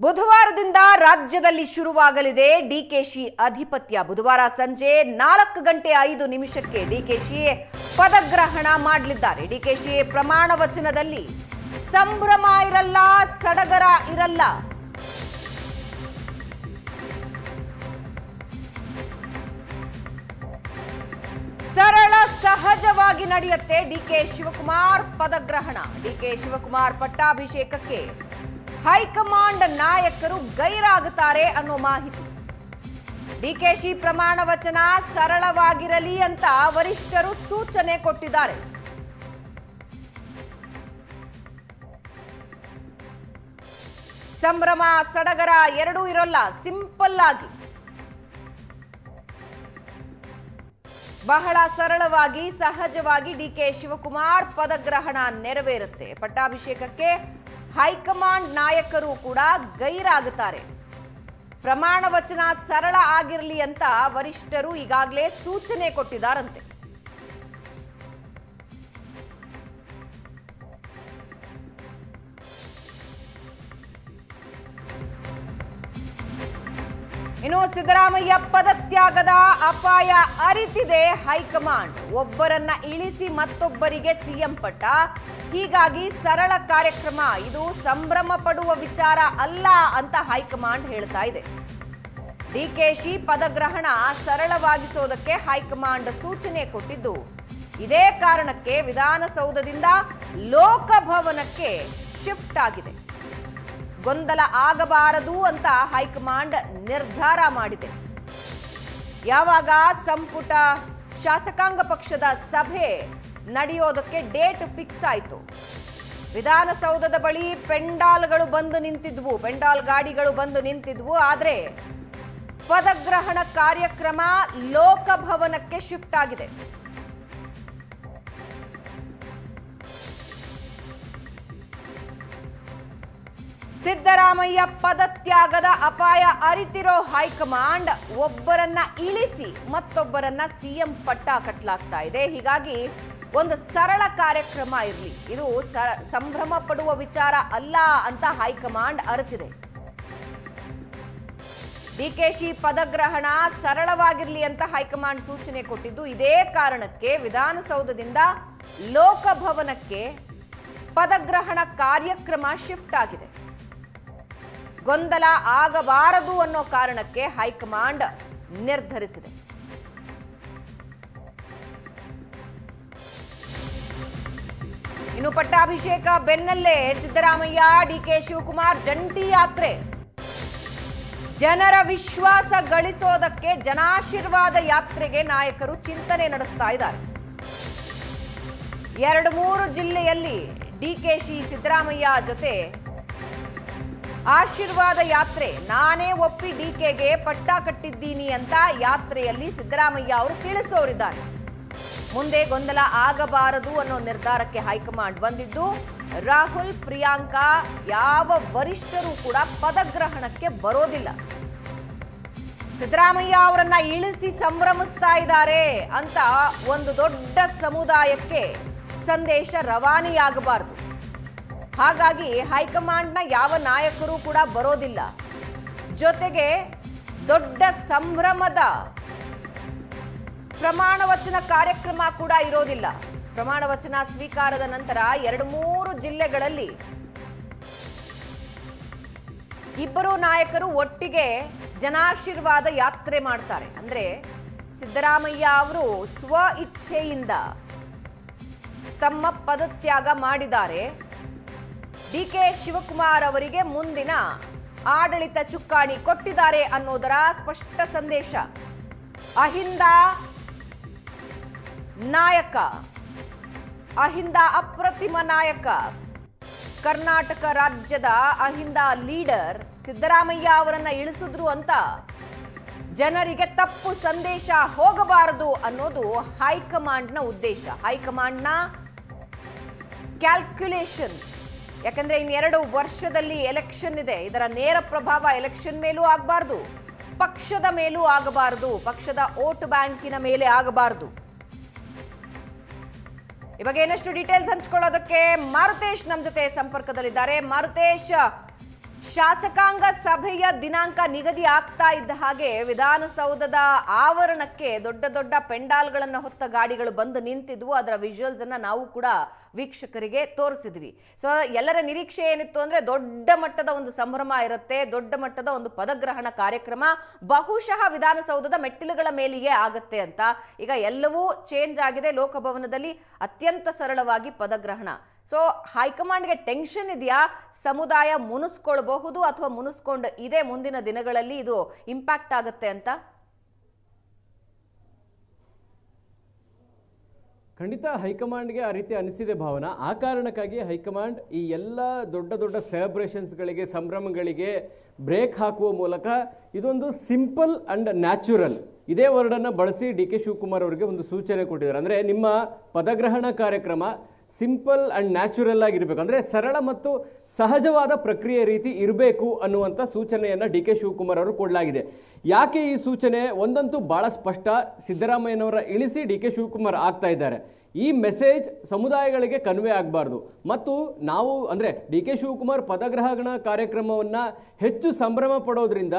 ಬುಧವಾರದಿಂದ ರಾಜ್ಯದಲ್ಲಿ ಶುರುವಾಗಲಿದೆ ಡಿಕೆಶಿ ಅಧಿಪತ್ಯ. ಬುಧವಾರ ಸಂಜೆ 4:05 ಡಿಕೆಶಿ ಪದಗ್ರಹಣ ಮಾಡಲಿದ್ದಾರೆ. ಡಿಕೆಶಿ ಪ್ರಮಾಣ ವಚನದಲ್ಲಿ ಸಂಭ್ರಮ ಇರಲ್ಲ, ಸಡಗರ ಇರಲ್ಲ. ಸರಳ ಸಹಜವಾಗಿ ನಡೆಯುತ್ತೆ ಡಿಕೆ ಶಿವಕುಮಾರ್ ಪದಗ್ರಹಣ. ಡಿಕೆ ಶಿವಕುಮಾರ್ ಪಟ್ಟಾಭಿಷೇಕಕ್ಕೆ ಹೈಕಮಾಂಡ್ ನಾಯಕರು ಗೈರಾಗುತ್ತಾರೆ ಅನ್ನೋ ಮಾಹಿತಿ. ಡಿಕೆಶಿ ಪ್ರಮಾಣ ವಚನ ಸರಳವಾಗಿರಲಿ ಅಂತ ವರಿಷ್ಠರು ಸೂಚನೆ ಕೊಟ್ಟಿದ್ದಾರೆ. ಸಂಭ್ರಮ ಸಡಗರ ಎರಡೂ ಇರೋಲ್ಲ, ಸಿಂಪಲ್ ಆಗಿ ಬಹಳ ಸರಳವಾಗಿ ಸಹಜವಾಗಿ ಡಿಕೆ ಶಿವಕುಮಾರ್ ಪದಗ್ರಹಣ ನೆರವೇರುತ್ತೆ. ಪಟ್ಟಾಭಿಷೇಕಕ್ಕೆ ಹೈಕಮಾಂಡ್ ನಾಯಕರು ಕೂಡ ಗೈರಾಗುತ್ತಾರೆ. ಪ್ರಮಾಣ ವಚನ ಸರಳ ಆಗಿರಲಿ ಅಂತ ವರಿಷ್ಠರು ಈಗಾಗಲೇ ಸೂಚನೆ ಕೊಟ್ಟಿದ್ದಾರಂತೆ. ಇನ್ನು ಸಿದ್ದರಾಮಯ್ಯ ಪದತ್ಯಾಗದ ಅಪಾಯ ಅರಿತಿದೆ ಹೈಕಮಾಂಡ್. ಒಬ್ಬರನ್ನ ಇಳಿಸಿ ಮತ್ತೊಬ್ಬರಿಗೆ ಸಿಎಂ ಪಟ್ಟ. ಹೀಗಾಗಿ ಸರಳ ಕಾರ್ಯಕ್ರಮ, ಇದು ಸಂಭ್ರಮ ಪಡುವ ವಿಚಾರ ಅಲ್ಲ ಅಂತ ಹೈಕಮಾಂಡ್ ಹೇಳ್ತಾ ಇದೆ. ಡಿಕೆಶಿ ಪದಗ್ರಹಣ ಸರಳವಾಗಿಸೋದಕ್ಕೆ ಹೈಕಮಾಂಡ್ ಸೂಚನೆ ಕೊಟ್ಟಿದ್ದು, ಇದೇ ಕಾರಣಕ್ಕೆ ವಿಧಾನಸೌಧದಿಂದ ಲೋಕಭವನಕ್ಕೆ ಶಿಫ್ಟ್ ಆಗಿದೆ. ಗೊಂದಲ ಆಗಬಾರದು ಅಂತ ಹೈಕಮಾಂಡ್ ನಿರ್ಧಾರ ಮಾಡಿದೆ. ಯಾವಾಗ ಸಂಪುಟ ಶಾಸಕಾಂಗ ಪಕ್ಷದ ಸಭೆ ನಡೆಯೋದಕ್ಕೆ ಡೇಟ್ ಫಿಕ್ಸ್ ಆಯಿತು. ವಿಧಾನಸೌಧದ ಬಳಿ ಪೆಂಡಾಲ್ಗಳು ಬಂದು ನಿಂತಿದ್ವು, ಪೆಂಡಾಲ್ ಗಾಡಿಗಳು ಬಂದು ನಿಂತಿದ್ವು. ಆದರೆ ಪದಗ್ರಹಣ ಕಾರ್ಯಕ್ರಮ ಲೋಕಭವನಕ್ಕೆ ಶಿಫ್ಟ್ ಆಗಿದೆ. ಸಿದ್ದರಾಮಯ್ಯ ಪದತ್ಯಾಗದ ಅಪಾಯ ಅರಿತಿರೋ ಹೈಕಮಾಂಡ್ ಒಬ್ಬರನ್ನ ಇಳಿಸಿ ಮತ್ತೊಬ್ಬರನ್ನ ಸಿಎಂ ಪಟ್ಟ ಕಟ್ಟಲಾಗ್ತಾ ಇದೆ. ಹೀಗಾಗಿ ಒಂದು ಸರಳ ಕಾರ್ಯಕ್ರಮ ಇರಲಿ, ಇದು ಸಂಭ್ರಮ ಪಡುವ ವಿಚಾರ ಅಲ್ಲ ಅಂತ ಹೈಕಮಾಂಡ್ ಅರಿತಿದೆ. ಡಿಕೆಶಿ ಪದಗ್ರಹಣ ಸರಳವಾಗಿರಲಿ ಅಂತ ಹೈಕಮಾಂಡ್ ಸೂಚನೆ ಕೊಟ್ಟಿದ್ದು, ಇದೇ ಕಾರಣಕ್ಕೆ ವಿಧಾನಸೌಧದಿಂದ ಲೋಕಭವನಕ್ಕೆ ಪದಗ್ರಹಣ ಕಾರ್ಯಕ್ರಮ ಶಿಫ್ಟ್ ಆಗಿದೆ. ಗೊಂದಲ ಆಗಬಾರದು ಅನ್ನೋ ಕಾರಣಕ್ಕೆ ಹೈಕಮಾಂಡ್ ನಿರ್ಧರಿಸಿದೆ. ಇನ್ನು ಪಟ್ಟಾಭಿಷೇಕ ಬೆನ್ನಲ್ಲೇ ಸಿದ್ದರಾಮಯ್ಯ ಡಿಕೆ ಶಿವಕುಮಾರ್ ಜಂಟಿ ಯಾತ್ರೆ. ಜನರ ವಿಶ್ವಾಸ ಗಳಿಸೋದಕ್ಕೆ ಜನಾಶೀರ್ವಾದ ಯಾತ್ರೆಗೆ ನಾಯಕರು ಚಿಂತನೆ ನಡೆಸ್ತಾ ಇದ್ದಾರೆ. 2-3 ಜಿಲ್ಲೆಯಲ್ಲಿ ಡಿಕೆಶಿ ಸಿದ್ದರಾಮಯ್ಯ ಜೊತೆ ಆಶೀರ್ವಾದ ಯಾತ್ರೆ. ನಾನೇ ಒಪ್ಪಿ ಡಿಕೆಗೆ ಪಟ್ಟ ಕಟ್ಟಿದ್ದೀನಿ ಅಂತ ಯಾತ್ರೆಯಲ್ಲಿ ಸಿದ್ದರಾಮಯ್ಯ ಅವರು ತಿಳಿಸೋರಿದ್ದಾರೆ. ಮುಂದೆ ಗೊಂದಲ ಆಗಬಾರದು ಅನ್ನೋ ನಿರ್ಧಾರಕ್ಕೆ ಹೈಕಮಾಂಡ್ ಬಂದಿದ್ದು, ರಾಹುಲ್ ಪ್ರಿಯಾಂಕಾ ಯಾವ ವರಿಷ್ಠರು ಕೂಡ ಪದಗ್ರಹಣಕ್ಕೆ ಬರೋದಿಲ್ಲ. ಸಿದ್ದರಾಮಯ್ಯ ಅವರನ್ನ ಇಳಿಸಿ ಸಂಭ್ರಮಿಸ್ತಾ ಇದ್ದಾರೆ ಅಂತ ಒಂದು ದೊಡ್ಡ ಸಮುದಾಯಕ್ಕೆ ಸಂದೇಶ ರವಾನೆಯಾಗಬಾರದು. ಹಾಗಾಗಿ ಹೈಕಮಾಂಡ್ನ ಯಾವ ನಾಯಕರು ಕೂಡ ಬರೋದಿಲ್ಲ. ಜೊತೆಗೆ ದೊಡ್ಡ ಸಂಭ್ರಮದ ಪ್ರಮಾಣ ವಚನ ಕಾರ್ಯಕ್ರಮ ಕೂಡ ಇರೋದಿಲ್ಲ. ಪ್ರಮಾಣ ವಚನ ಸ್ವೀಕಾರದ ನಂತರ 2-3 ಜಿಲ್ಲೆಗಳಲ್ಲಿ ಇಬ್ಬರು ನಾಯಕರು ಒಟ್ಟಿಗೆ ಜನಾಶೀರ್ವಾದ ಯಾತ್ರೆ ಮಾಡ್ತಾರೆ. ಅಂದ್ರೆ ಸಿದ್ದರಾಮಯ್ಯ ಅವರು ಸ್ವ ಇಚ್ಛೆಯಿಂದ ತಮ್ಮ ಪದತ್ಯಾಗ ಮಾಡಿದ್ದಾರೆ. ಡಿಕೆ ಶಿವಕುಮಾರ್ ಅವರಿಗೆ ಮುಂದಿನ ಆಡಳಿತ ಚುಕ್ಕಾಣಿ ಕೊಟ್ಟಿದ್ದಾರೆ ಅನ್ನೋದರ ಸ್ಪಷ್ಟ ಸಂದೇಶ. ಅಹಿಂದ ನಾಯಕ, ಅಹಿಂದ ಅಪ್ರತಿಮ ನಾಯಕ, ಕರ್ನಾಟಕ ರಾಜ್ಯದ ಅಹಿಂದ ಲೀಡರ್ ಸಿದ್ದರಾಮಯ್ಯ ಅವರನ್ನ ಇಳಿಸಿದ್ರು ಅಂತ ಜನರಿಗೆ ತಪ್ಪು ಸಂದೇಶ ಹೋಗಬಾರದು ಅನ್ನೋದು ಹೈಕಮಾಂಡ್ನ ಉದ್ದೇಶ, ಹೈಕಮಾಂಡ್ನ ಕ್ಯಾಲ್ಕ್ಯುಲೇಷನ್ಸ್. ಯಾಕಂದ್ರೆ ಇನ್ನು 2 ವರ್ಷದಲ್ಲಿ ಎಲೆಕ್ಷನ್ ಇದೆ. ಇದರ ನೇರ ಪ್ರಭಾವ ಎಲೆಕ್ಷನ್ ಮೇಲೂ ಆಗಬಾರ್ದು, ಪಕ್ಷದ ಮೇಲೂ ಆಗಬಾರದು, ಪಕ್ಷದ ವೋಟ್ ಬ್ಯಾಂಕಿನ ಮೇಲೆ ಆಗಬಾರದು. ಇವಾಗ ಏನಷ್ಟು ಡೀಟೇಲ್ಸ್ ಹಂಚ್ಕೊಳ್ಳೋದಕ್ಕೆ ಮಾರುತೇಶ್ ನಮ್ಮ ಜೊತೆ ಸಂಪರ್ಕದಲ್ಲಿದ್ದಾರೆ. ಮಾರುತೇಶ್, ಶಾಸಕಾಂಗ ಸಭೆಯ ದಿನಾಂಕ ನಿಗದಿ ಆಗ್ತಾ ಇದ್ದ ಹಾಗೆ ವಿಧಾನಸೌಧದ ಆವರಣಕ್ಕೆ ದೊಡ್ಡ ದೊಡ್ಡ ಪೆಂಡಾಲ್ಗಳನ್ನು ಹೊತ್ತ ಗಾಡಿಗಳು ಬಂದು ನಿಂತಿದ್ವು. ಅದರ ವಿಜುವಲ್ಸ್ ಅನ್ನ ನಾವು ಕೂಡ ವೀಕ್ಷಕರಿಗೆ ತೋರಿಸಿದ್ವಿ. ಸೊ ಎಲ್ಲರ ನಿರೀಕ್ಷೆ ಏನಿತ್ತು ಅಂದ್ರೆ ದೊಡ್ಡ ಮಟ್ಟದ ಒಂದು ಸಂಭ್ರಮ ಇರುತ್ತೆ, ದೊಡ್ಡ ಮಟ್ಟದ ಒಂದು ಪದಗ್ರಹಣ ಕಾರ್ಯಕ್ರಮ ಬಹುಶಃ ವಿಧಾನಸೌಧದ ಮೆಟ್ಟಿಲುಗಳ ಮೇಲೆಯೇ ಆಗತ್ತೆ ಅಂತ. ಈಗ ಎಲ್ಲವೂ ಚೇಂಜ್ ಆಗಿದೆ. ಲೋಕಭವನದಲ್ಲಿ ಅತ್ಯಂತ ಸರಳವಾಗಿ ಪದಗ್ರಹಣ. ಸೊ ಹೈಕಮಾಂಡ್ಗೆ ಟೆನ್ಷನ್ ಇದೆಯಾ? ಸಮುದಾಯ ಮುನಿಸ್ಕೊಳ್ಬಹುದು ಅಥವಾ ಮುನಿಸ್ಕೊಂಡು ಇದೇ ಮುಂದಿನ ದಿನಗಳಲ್ಲಿ ಇದು ಇಂಪ್ಯಾಕ್ಟ್ ಆಗುತ್ತೆ ಅಂತ? ಖಂಡಿತ ಹೈಕಮಾಂಡ್ಗೆ ಆ ರೀತಿ ಅನಿಸಿದೆ ಭಾವನಾ. ಆ ಕಾರಣಕ್ಕಾಗಿ ಹೈಕಮಾಂಡ್ ಈ ಎಲ್ಲ ದೊಡ್ಡ ದೊಡ್ಡ ಸೆಲೆಬ್ರೇಷನ್ಸ್ಗಳಿಗೆ, ಸಂಭ್ರಮಗಳಿಗೆ ಬ್ರೇಕ್ ಹಾಕುವ ಮೂಲಕ ಇದೊಂದು ಸಿಂಪಲ್ ಅಂಡ್ ನ್ಯಾಚುರಲ್ ಇದೇ ವರ್ಡನ್ನು ಬಳಸಿ ಡಿ ಕೆ ಶಿವಕುಮಾರ್ ಅವರಿಗೆ ಒಂದು ಸೂಚನೆ ಕೊಟ್ಟಿದ್ದಾರೆ. ಅಂದರೆ ನಿಮ್ಮ ಪದಗ್ರಹಣ ಕಾರ್ಯಕ್ರಮ ಸಿಂಪಲ್ ಅಂಡ್ ನ್ಯಾಚುರಲ್ ಆಗಿರಬೇಕು, ಅಂದರೆ ಸರಳ ಮತ್ತು ಸಹಜವಾದ ಪ್ರಕ್ರಿಯೆ ರೀತಿ ಇರಬೇಕು ಅನ್ನುವಂಥ ಸೂಚನೆಯನ್ನು ಡಿ ಕೆ ಶಿವಕುಮಾರ್ ಅವರು ಕೊಡಲಾಗಿದೆ. ಯಾಕೆ ಈ ಸೂಚನೆ? ಒಂದಂತೂ ಭಾಳ ಸ್ಪಷ್ಟ, ಸಿದ್ದರಾಮಯ್ಯನವರ ಇಳಿಸಿ ಡಿ ಕೆ ಶಿವಕುಮಾರ್ ಆಗ್ತಾ ಇದ್ದಾರೆ. ಈ ಮೆಸೇಜ್ ಸಮುದಾಯಗಳಿಗೆ ಕನ್ವೆ ಆಗಬಾರ್ದು. ಮತ್ತು ನಾವು ಅಂದರೆ ಡಿ ಕೆ ಶಿವಕುಮಾರ್ ಪದಗ್ರಹಣ ಕಾರ್ಯಕ್ರಮವನ್ನು ಹೆಚ್ಚು ಸಂಭ್ರಮ ಪಡೋದ್ರಿಂದ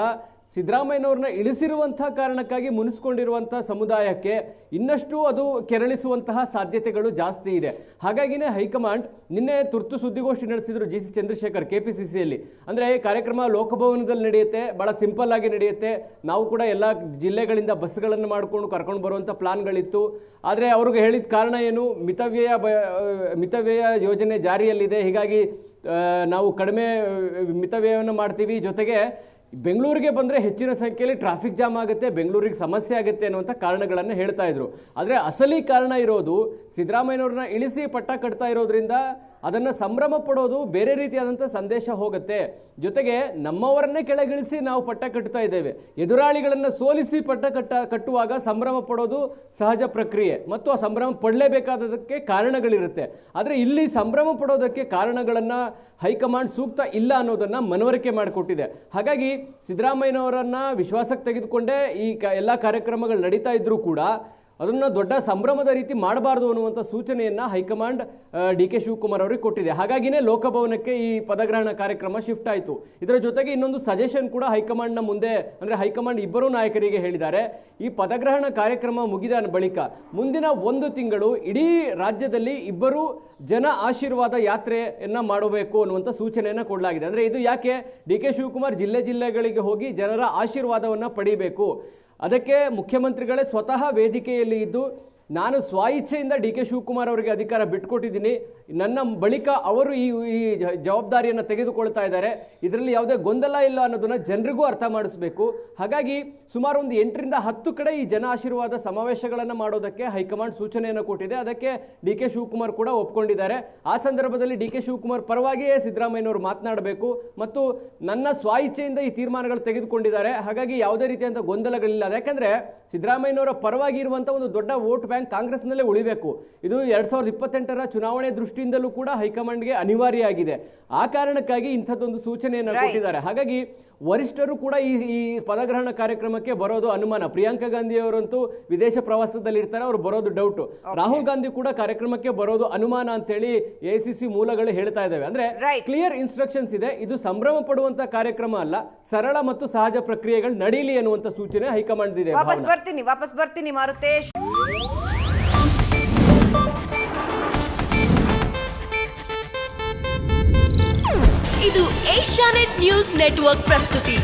ಸಿದ್ದರಾಮಯ್ಯನವ್ರನ್ನ ಇಳಿಸಿರುವಂಥ ಕಾರಣಕ್ಕಾಗಿ ಮುನಿಸ್ಕೊಂಡಿರುವಂಥ ಸಮುದಾಯಕ್ಕೆ ಇನ್ನಷ್ಟು ಅದು ಕೆರಳಿಸುವಂತಹ ಸಾಧ್ಯತೆಗಳು ಜಾಸ್ತಿ ಇದೆ. ಹಾಗಾಗಿನೇ ಹೈಕಮಾಂಡ್ ನಿನ್ನೆ ತುರ್ತು ಸುದ್ದಿಗೋಷ್ಠಿ ನಡೆಸಿದ್ರು ಜಿ ಸಿ ಚಂದ್ರಶೇಖರ್ KPCCಯಲ್ಲಿ. ಅಂದರೆ ಕಾರ್ಯಕ್ರಮ ಲೋಕಭವನದಲ್ಲಿ ನಡೆಯುತ್ತೆ, ಭಾಳ ಸಿಂಪಲ್ ಆಗಿ ನಡೆಯುತ್ತೆ. ನಾವು ಕೂಡ ಎಲ್ಲ ಜಿಲ್ಲೆಗಳಿಂದ ಬಸ್ಗಳನ್ನು ಮಾಡಿಕೊಂಡು ಕರ್ಕೊಂಡು ಬರುವಂಥ ಪ್ಲಾನ್ಗಳಿತ್ತು. ಆದರೆ ಅವ್ರಿಗೆ ಹೇಳಿದ ಕಾರಣ ಏನು? ಮಿತವ್ಯಯ ಯೋಜನೆ ಜಾರಿಯಲ್ಲಿದೆ, ಹೀಗಾಗಿ ನಾವು ಕಡಿಮೆ ಮಿತವ್ಯಯವನ್ನು ಮಾಡ್ತೀವಿ, ಜೊತೆಗೆ ಬೆಂಗಳೂರಿಗೆ ಬಂದರೆ ಹೆಚ್ಚಿನ ಸಂಖ್ಯೆಯಲ್ಲಿ ಟ್ರಾಫಿಕ್ ಜಾಮ್ ಆಗುತ್ತೆ, ಬೆಂಗಳೂರಿಗೆ ಸಮಸ್ಯೆ ಆಗುತ್ತೆ ಅನ್ನುವಂಥ ಕಾರಣಗಳನ್ನು ಹೇಳ್ತಾ ಇದ್ರು. ಆದರೆ ಅಸಲಿ ಕಾರಣ ಇರೋದು ಸಿದ್ದರಾಮಯ್ಯನವ್ರನ್ನ ಇಳಿಸಿ ಪಟ್ಟ ಕಟ್ತಾ ಇರೋದ್ರಿಂದ ಅದನ್ನು ಸಂಭ್ರಮ ಪಡೋದು ಬೇರೆ ರೀತಿಯಾದಂಥ ಸಂದೇಶ ಹೋಗುತ್ತೆ. ಜೊತೆಗೆ ನಮ್ಮವರನ್ನೇ ಕೆಳಗಿಳಿಸಿ ನಾವು ಪಟ್ಟ ಕಟ್ತಾ ಇದ್ದೇವೆ. ಎದುರಾಳಿಗಳನ್ನು ಸೋಲಿಸಿ ಪಟ್ಟ ಕಟ್ಟುವಾಗ ಸಂಭ್ರಮ ಪಡೋದು ಸಹಜ ಪ್ರಕ್ರಿಯೆ ಮತ್ತು ಆ ಸಂಭ್ರಮ ಪಡಲೇಬೇಕಾದದಕ್ಕೆ ಕಾರಣಗಳಿರುತ್ತೆ. ಆದರೆ ಇಲ್ಲಿ ಸಂಭ್ರಮ ಪಡೋದಕ್ಕೆ ಕಾರಣಗಳನ್ನು ಹೈಕಮಾಂಡ್ ಸೂಕ್ತ ಇಲ್ಲ ಅನ್ನೋದನ್ನು ಮನವರಿಕೆ ಮಾಡಿಕೊಟ್ಟಿದೆ. ಹಾಗಾಗಿ ಸಿದ್ದರಾಮಯ್ಯನವರನ್ನು ವಿಶ್ವಾಸಕ್ಕೆ ತೆಗೆದುಕೊಂಡೇ ಈ ಎಲ್ಲ ಕಾರ್ಯಕ್ರಮಗಳು ನಡೀತಾ ಇದ್ರೂ ಕೂಡ ಅದನ್ನು ದೊಡ್ಡ ಸಂಭ್ರಮದ ರೀತಿ ಮಾಡಬಾರ್ದು ಅನ್ನುವಂಥ ಸೂಚನೆಯನ್ನು ಹೈಕಮಾಂಡ್ ಡಿ ಕೆ ಶಿವಕುಮಾರ್ ಅವರಿಗೆ ಕೊಟ್ಟಿದೆ. ಹಾಗಾಗಿನೇ ಲೋಕಭವನಕ್ಕೆ ಈ ಪದಗ್ರಹಣ ಕಾರ್ಯಕ್ರಮ ಶಿಫ್ಟ್ ಆಯಿತು. ಇದರ ಜೊತೆಗೆ ಇನ್ನೊಂದು ಸಜೆಷನ್ ಕೂಡ ಹೈಕಮಾಂಡ್ನ ಮುಂದೆ, ಅಂದರೆ ಹೈಕಮಾಂಡ್ ಇಬ್ಬರೂ ನಾಯಕರಿಗೆ ಹೇಳಿದ್ದಾರೆ. ಈ ಪದಗ್ರಹಣ ಕಾರ್ಯಕ್ರಮ ಮುಗಿದ ಬಳಿಕ ಮುಂದಿನ 1 ತಿಂಗಳು ಇಡೀ ರಾಜ್ಯದಲ್ಲಿ ಇಬ್ಬರು ಜನ ಆಶೀರ್ವಾದ ಯಾತ್ರೆಯನ್ನು ಮಾಡಬೇಕು ಅನ್ನುವಂಥ ಸೂಚನೆಯನ್ನು ಕೊಡಲಾಗಿದೆ. ಅಂದರೆ ಇದು ಯಾಕೆ? ಡಿ ಕೆ ಶಿವಕುಮಾರ್ ಜಿಲ್ಲೆಗಳಿಗೆ ಹೋಗಿ ಜನರ ಆಶೀರ್ವಾದವನ್ನು ಪಡಿಬೇಕು. ಅದಕ್ಕೆ ಮುಖ್ಯಮಂತ್ರಿಗಳೇ ಸ್ವತಃ ವೇದಿಕೆಯಲ್ಲಿ ಇದ್ದು, ನಾನು ಸ್ವ-ಇಚ್ಛೆಯಿಂದ ಡಿ ಕೆ ಶಿವಕುಮಾರ್ ಅವರಿಗೆ ಅಧಿಕಾರ ಬಿಟ್ಟುಕೊಟ್ಟಿದ್ದೀನಿ, ನನ್ನ ಬಳಿಕ ಅವರು ಈ ಜವಾಬ್ದಾರಿಯನ್ನು ತೆಗೆದುಕೊಳ್ತಾ ಇದ್ದಾರೆ, ಇದರಲ್ಲಿ ಯಾವುದೇ ಗೊಂದಲ ಇಲ್ಲ ಅನ್ನೋದನ್ನು ಜನರಿಗೂ ಅರ್ಥ ಮಾಡಿಸಬೇಕು. ಹಾಗಾಗಿ ಸುಮಾರು ಒಂದು 8ರಿಂದ 10 ಕಡೆ ಈ ಜನ ಆಶೀರ್ವಾದ ಸಮಾವೇಶಗಳನ್ನು ಮಾಡೋದಕ್ಕೆ ಹೈಕಮಾಂಡ್ ಸೂಚನೆಯನ್ನು ಕೊಟ್ಟಿದೆ. ಅದಕ್ಕೆ ಡಿ ಕೆ ಶಿವಕುಮಾರ್ ಕೂಡ ಒಪ್ಕೊಂಡಿದ್ದಾರೆ. ಆ ಸಂದರ್ಭದಲ್ಲಿ ಡಿ ಕೆ ಶಿವಕುಮಾರ್ ಪರವಾಗಿಯೇ ಸಿದ್ದರಾಮಯ್ಯನವರು ಮಾತನಾಡಬೇಕು ಮತ್ತು ನನ್ನ ಸ್ವ-ಇಚ್ಛೆಯಿಂದ ಈ ತೀರ್ಮಾನಗಳು ತೆಗೆದುಕೊಂಡಿದ್ದಾರೆ, ಹಾಗಾಗಿ ಯಾವುದೇ ರೀತಿಯಂಥ ಗೊಂದಲಗಳಿಲ್ಲ. ಯಾಕೆಂದರೆ ಸಿದ್ದರಾಮಯ್ಯನವರ ಪರವಾಗಿ ಇರುವಂಥ ಒಂದು ದೊಡ್ಡ ವೋಟ್ ಬ್ಯಾಂಕ್ ಕಾಂಗ್ರೆಸ್ನಲ್ಲೇ ಉಳಿಬೇಕು. ಇದು 2028ರ ಚುನಾವಣೆ ದೃಷ್ಟಿಯಿಂದಲೂ ಕೂಡ ಹೈಕಮಾಂಡ್ಗೆ ಅನಿವಾರ್ಯ ಆಗಿದೆ. ಆ ಕಾರಣಕ್ಕಾಗಿ ಇಂಥದ್ದೊಂದು ಸೂಚನೆಯನ್ನು ಕೊಟ್ಟಿದ್ದಾರೆ. ಹಾಗಾಗಿ ವರಿಷ್ಠರು ಕೂಡ ಈ ಪದಗ್ರಹಣ ಕಾರ್ಯಕ್ರಮಕ್ಕೆ ಬರೋದು ಅನುಮಾನ. ಪ್ರಿಯಾಂಕಾ ಗಾಂಧಿ ಅವರಂತೂ ವಿದೇಶ ಪ್ರವಾಸದಲ್ಲಿ ಇರ್ತಾರೆ, ಅವರು ಬರೋದು ಡೌಟ್. ರಾಹುಲ್ ಗಾಂಧಿ ಕೂಡ ಕಾರ್ಯಕ್ರಮಕ್ಕೆ ಬರೋದು ಅನುಮಾನ ಅಂತೇಳಿ AICC ಮೂಲಗಳು ಹೇಳ್ತಾ ಇದ್ದಾವೆ. ಅಂದ್ರೆ ಕ್ಲಿಯರ್ ಇನ್ಸ್ಟ್ರಕ್ಷನ್ಸ್ ಇದೆ, ಇದು ಸಂಭ್ರಮ ಪಡುವಂತ ಕಾರ್ಯಕ್ರಮ ಅಲ್ಲ, ಸರಳ ಮತ್ತು ಸಹಜ ಪ್ರಕ್ರಿಯೆಗಳು ನಡೀಲಿ ಅನ್ನುವಂತ ಸೂಚನೆ ಹೈಕಮಾಂಡ್ ಇದೆ. ವಾಪಸ್ ಬರ್ತೀನಿ ಮಾರುತೇಶ್. ಇದು ಏಷ್ಯಾನೆಟ್ ನ್ಯೂಸ್ ನೆಟ್ವರ್ಕ್ ಪ್ರಸ್ತುತಿ.